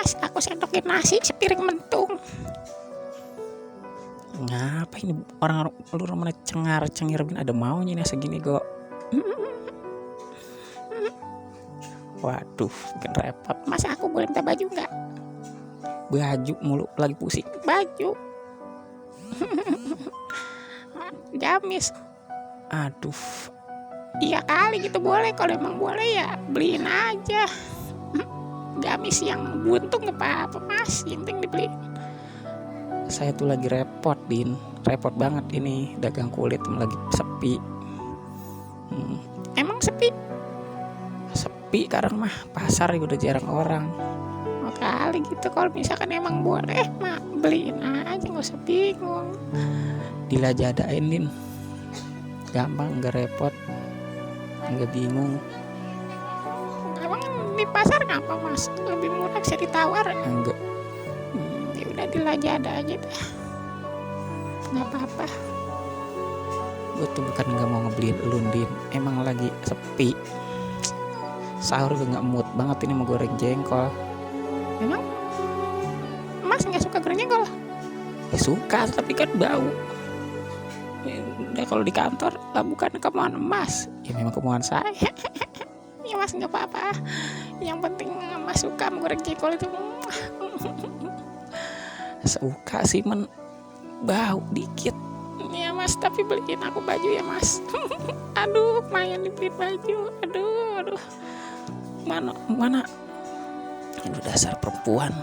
mas, aku sendokin nasi sepiring mentung. Ngapa ini orang lu mana cengar cengir ada maunya nih segini kok. Waduh, bikin repot. Mas aku boleh minta baju nggak? Baju mulu, lagi pusing. Baju. Gamis. Aduh. Iya kali gitu boleh. Kalau emang boleh ya beliin aja. Gamis yang buntung nggak apa-apa mas. Yang penting dibeliin. Saya tuh lagi repot Din. Repot banget ini. Dagang kulit lagi sepi. Emang sepi? Sepi sekarang mah, pasar udah jarang orang. Kali gitu kalau misalkan emang boleh mah beliin aja, nggak usah bingung. Dilajadain Din, gampang, nggak repot, nggak bingung. Emang di pasar ngapa mas? Lebih murah bisa ditawar? Enggak. Ya udah dilajada aja deh, nggak apa-apa. Gue tuh bukan nggak mau ngebeliin lu Din, emang lagi sepi. Sahur gue nggak mood banget ini mau goreng jengkol. Emang mas nggak suka goreng jengkol? Ya suka, tapi kan bau. Ya kalau di kantor lah bukan kemauan mas, ya memang kemauan saya. Ya mas nggak apa-apa. Yang penting mas suka goreng jengkol itu. Suka sih men, bau dikit. Ya mas, tapi beliin aku baju ya mas. Aduh, lumayan dibeliin baju. Aduh. Mana? Aduh, dasar perempuan.